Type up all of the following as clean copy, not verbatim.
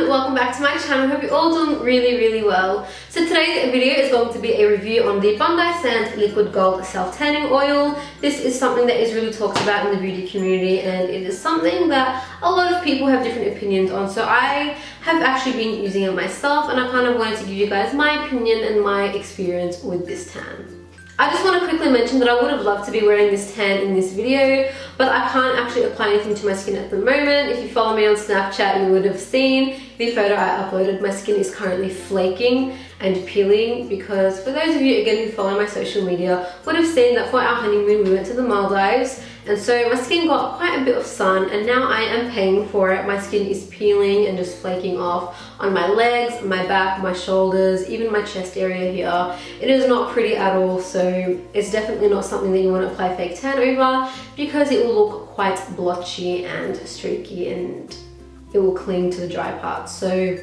welcome back to my channel. I hope you're all doing really well. So today's video is going to be a review on the Bondi Sands Liquid Gold Self Tanning Oil. This is something that is really talked about in the beauty community, and it is something that a lot of people have different opinions on. So I have actually been using it myself, and I kind of wanted to give you guys my opinion and my experience with this tan. I just want to quickly mention that I would have loved to be wearing this tan in this video, but I can't actually apply anything to my skin at the moment. If you follow me on Snapchat, you would have seen the photo I uploaded. My skin is currently flaking and peeling because for those of you again who follow my social media would have seen that for our honeymoon we went to the Maldives, and so my skin got quite a bit of sun, and now I am paying for it. My skin is peeling and just flaking off on my legs, my back, my shoulders, even my chest area here. It is not pretty at all, so it's definitely not something that you want to apply fake tan over because it will look quite blotchy and streaky and it will cling to the dry parts. So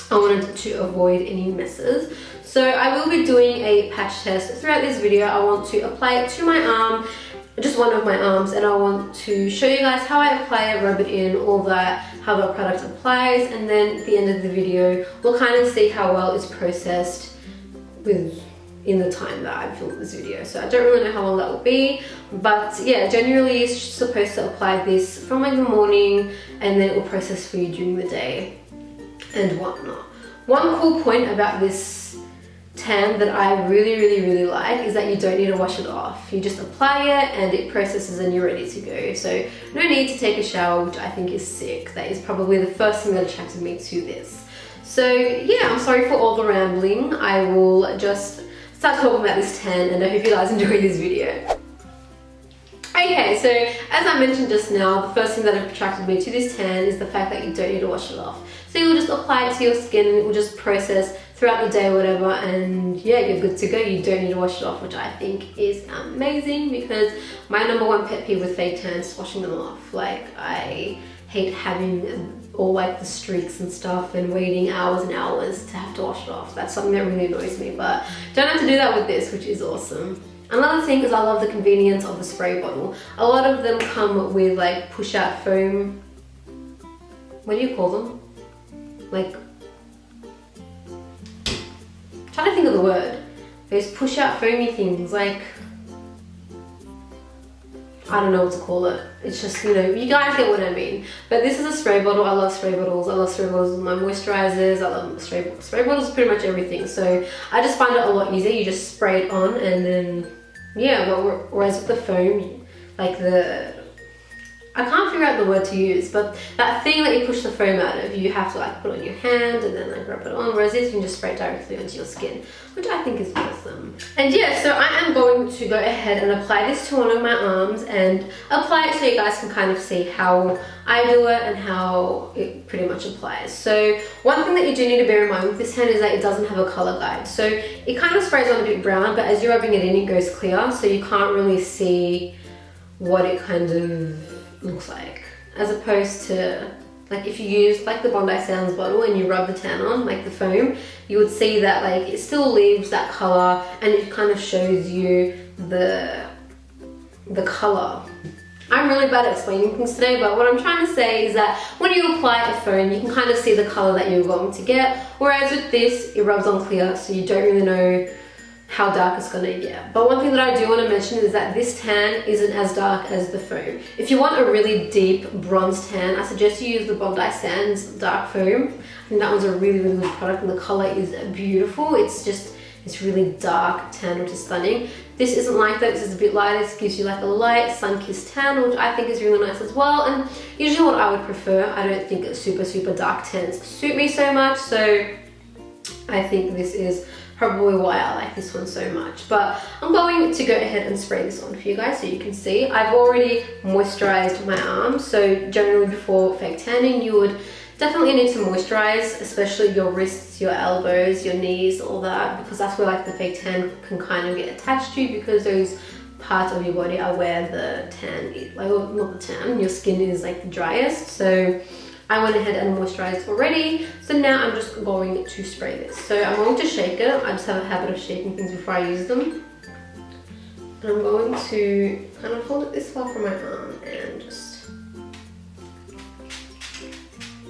I wanted to avoid any messes. So I will be doing a patch test throughout this video. I want to apply it to my arm, just one of my arms, and I want to show you guys how I apply it, rub it in, all that, how the product applies, and then at the end of the video we'll kind of see how well it's processed in the time that I filmed this video. So I don't really know how long that will be, but yeah, generally you're supposed to apply this from like the morning, and then it will process for you during the day and whatnot. One cool point about this tan that I really like is that you don't need to wash it off. You just apply it and it processes and you're ready to go. So no need to take a shower, which I think is sick. That is probably the first thing that attracted me to this. So yeah, I'm sorry for all the rambling. I will just start talking about this tan, and I hope you guys enjoy this video. Okay, so as I mentioned just now, the first thing that attracted me to this tan is the fact that you don't need to wash it off. So you'll just apply it to your skin and it will just process throughout the day or whatever, and yeah, you're good to go. You don't need to wash it off, which I think is amazing because my #1 pet peeve with fake tans is washing them off. Like, I hate having all like the streaks and stuff and waiting hours and hours to have to wash it off. That's something that really annoys me, but don't have to do that with this, which is awesome. Another thing is I love the convenience of the spray bottle. A lot of them come with like push out foam, what do you call them? Like, I'm trying to think of the word. Those push out foamy things, like, I don't know what to call it. It's just, you know, you guys get what I mean. But this is a spray bottle. I love spray bottles. I love spray bottles with my moisturizers. I love spray bottles, pretty much everything. So I just find it a lot easier. You just spray it on and then, yeah, whereas with the foam, like I can't figure out the word to use, but that thing that you push the foam out of, you have to like put on your hand and then like rub it on, whereas this you can just spray it directly onto your skin, which I think is awesome. And yeah, so I am going to go ahead and apply this to one of my arms and apply it so you guys can kind of see how I do it and how it pretty much applies. So one thing that you do need to bear in mind with this tan is that it doesn't have a color guide. So it kind of sprays on a bit brown, but as you're rubbing it in, it goes clear, so you can't really see what it kind of looks like, as opposed to like if you use like the Bondi Sands bottle and you rub the tan on, like the foam, you would see that like it still leaves that color and it kind of shows you the color. I'm really bad at explaining things today, but what I'm trying to say is that when you apply a foam, you can kind of see the color that you're going to get, whereas with this, it rubs on clear, so you don't really know how dark it's gonna get. But one thing that I do want to mention is that this tan isn't as dark as the foam. If you want a really deep bronze tan, I suggest you use the Bondi Sands dark foam. I think that one's a really good product, and the color is beautiful. It's just this really dark tan, which is stunning. This isn't like that. This is a bit lighter. This gives you like a light sun-kissed tan, which I think is really nice as well, and usually what I would prefer. I don't think super dark tans suit me so much, so I think this is probably why I like this one so much. But I'm going to go ahead and spray this on for you guys so you can see. I've already moisturized my arms, so generally before fake tanning you would definitely need to moisturize, especially your wrists, your elbows, your knees, all that, because that's where like the fake tan can kind of get attached to, because those parts of your body are where the tan is, like, well, not the tan, your skin is like the driest. So I went ahead and moisturized already, so now I'm just going to spray this. So I'm going to shake it. I just have a habit of shaking things before I use them. And I'm going to kind of hold it this far from my arm and just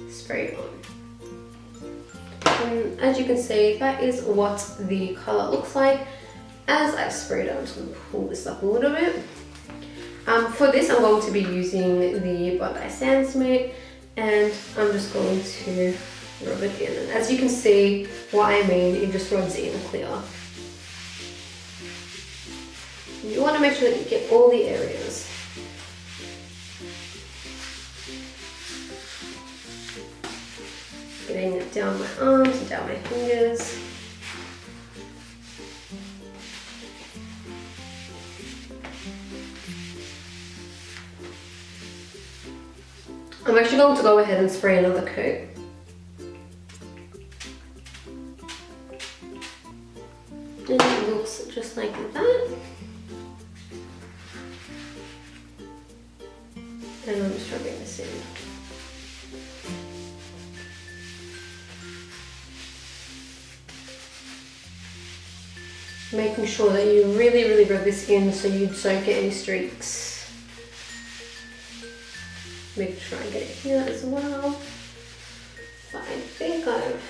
spray it on. And as you can see, that is what the colour looks like as I sprayed it. I'm just going to pull this up a little bit. For this, I'm going to be using the Bondi Sand Smooth, and I'm just going to rub it in. And as you can see, what I mean, it just rubs in clear. You want to make sure that you get all the areas. Getting it down my arms and down my fingers. I'm actually going to go ahead and spray another coat. And it looks just like that. And I'm just rubbing this in. Making sure that you really rub this in so you don't get any streaks. Make sure I get it here as well. But I think I've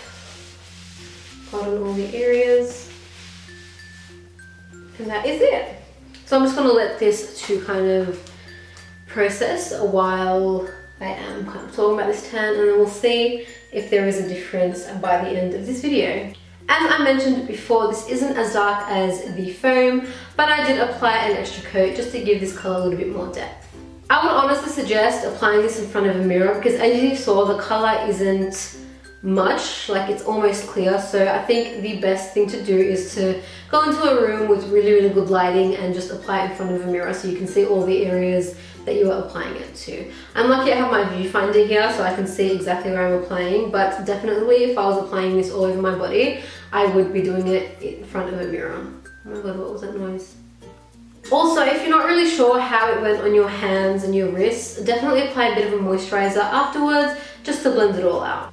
gotten all the areas. And that is it. So I'm just going to let this to kind of process while I am kind of talking about this tan, and then we'll see if there is a difference by the end of this video. As I mentioned before, this isn't as dark as the foam, but I did apply an extra coat just to give this colour a little bit more depth. I would honestly suggest applying this in front of a mirror because as you saw, the colour isn't much, like it's almost clear. So I think the best thing to do is to go into a room with really good lighting and just apply it in front of a mirror so you can see all the areas that you are applying it to. I'm lucky I have my viewfinder here so I can see exactly where I'm applying, but definitely if I was applying this all over my body, I would be doing it in front of a mirror. Oh my god, what was that noise? Also, if you're not really sure how it went on your hands and your wrists, definitely apply a bit of a moisturizer afterwards just to blend it all out.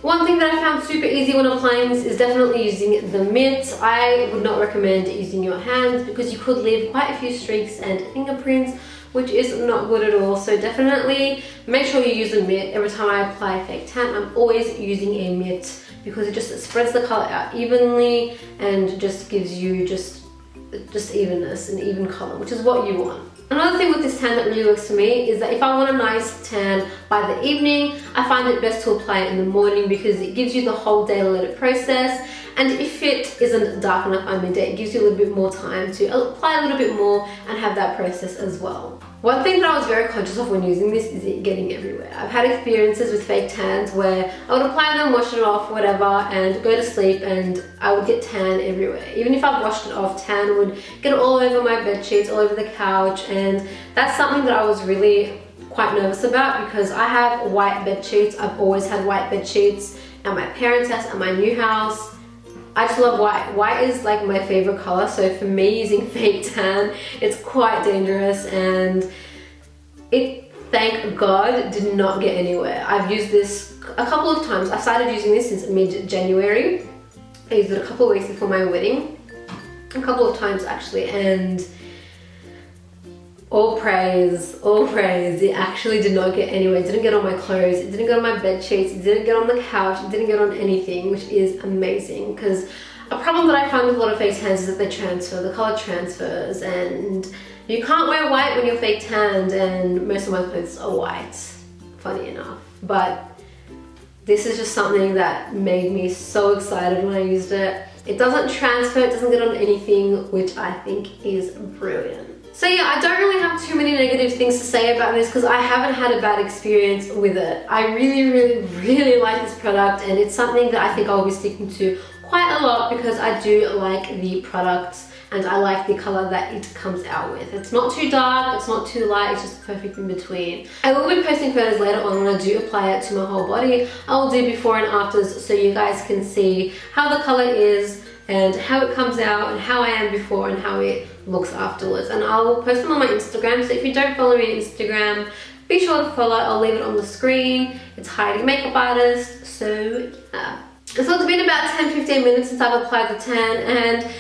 One thing that I found super easy when applying this is definitely using the mitt. I would not recommend using your hands because you could leave quite a few streaks and fingerprints, which is not good at all. So definitely make sure you use a mitt. Every time I apply a fake tan, I'm always using a mitt because it just spreads the color out evenly and just gives you just evenness and even color, which is what you want. Another thing with this tan that really works for me is that if I want a nice tan by the evening, I find it best to apply it in the morning because it gives you the whole day to let it process. And if it isn't dark enough by midday, it gives you a little bit more time to apply a little bit more and have that process as well. One thing that I was very conscious of when using this is it getting everywhere. I've had experiences with fake tans where I would apply them, wash it off, whatever, and go to sleep and I would get tan everywhere. Even if I've washed it off, tan would get all over my bed sheets, all over the couch, and that's something that I was really quite nervous about because I have white bed sheets. I've always had white bed sheets at my parents' house, at my new house. I just love white. White is like my favorite color, so for me using fake tan, it's quite dangerous, and it, thank God, did not get anywhere. I've used this a couple of times. I've started using this since mid-January. I used it a couple of weeks before my wedding, a couple of times actually, and all praise, it actually did not get anywhere. It didn't get on my clothes, it didn't get on my bed sheets, it didn't get on the couch, it didn't get on anything, which is amazing because a problem that I find with a lot of fake tans is that they transfer, the color transfers, and you can't wear white when you're fake tanned, and most of my clothes are white, funny enough. But this is just something that made me so excited when I used it. It doesn't transfer, it doesn't get on anything, which I think is brilliant. So yeah, I don't really have too many negative things to say about this because I haven't had a bad experience with it. I really like this product, and it's something that I think I'll be sticking to quite a lot because I do like the product and I like the color that it comes out with. It's not too dark, it's not too light, it's just perfect in between. I will be posting photos later on when I do apply it to my whole body. I will do before and afters so you guys can see how the color is and how it comes out and how I am before and how it looks afterwards. And I will post them on my Instagram, so if you don't follow me on Instagram, be sure to follow. I'll leave it on the screen. It's Heidi Makeup Artist. So yeah. So it's been about 10-15 minutes since I've applied the tan, and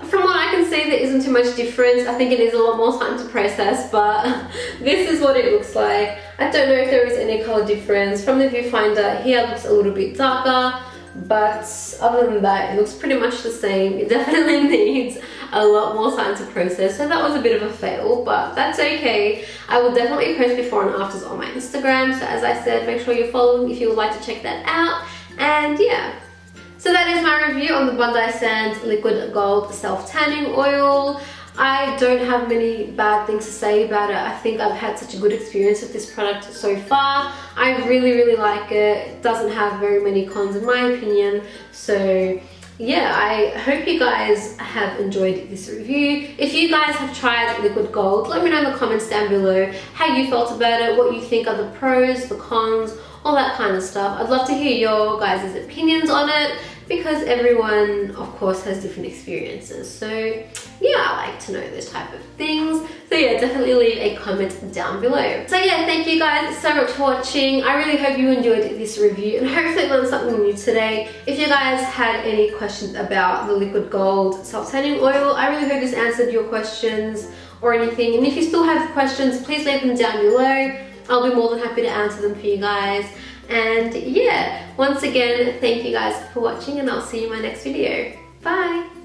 from what I can see there isn't too much difference. I think it needs a lot more time to process, but this is what it looks like. I don't know if there is any color difference. From the viewfinder, here it looks a little bit darker, but other than that, it looks pretty much the same. It definitely needs a lot more time to process, so that was a bit of a fail, but that's okay. I will definitely post before and afters on my Instagram, so as I said, make sure you're following if you would like to check that out. And yeah, so that is my review on the Bondi Sands Liquid Gold Self Tanning Oil. I don't have many bad things to say about it. I think I've had such a good experience with this product so far. I really like it. It doesn't have very many cons in my opinion. So yeah, I hope you guys have enjoyed this review. If you guys have tried Liquid Gold, let me know in the comments down below how you felt about it, what you think are the pros, the cons, all that kind of stuff. I'd love to hear your guys' opinions on it, because everyone of course has different experiences, so yeah, I like to know those type of things. So yeah, definitely leave a comment down below. So yeah, thank you guys so much for watching. I really hope you enjoyed this review and hopefully learned something new today. If you guys had any questions about the Liquid Gold Self Tanning Oil, I really hope this answered your questions or anything, and if you still have questions, please leave them down below. I'll be more than happy to answer them for you guys. And yeah, once again, thank you guys for watching, and I'll see you in my next video. Bye!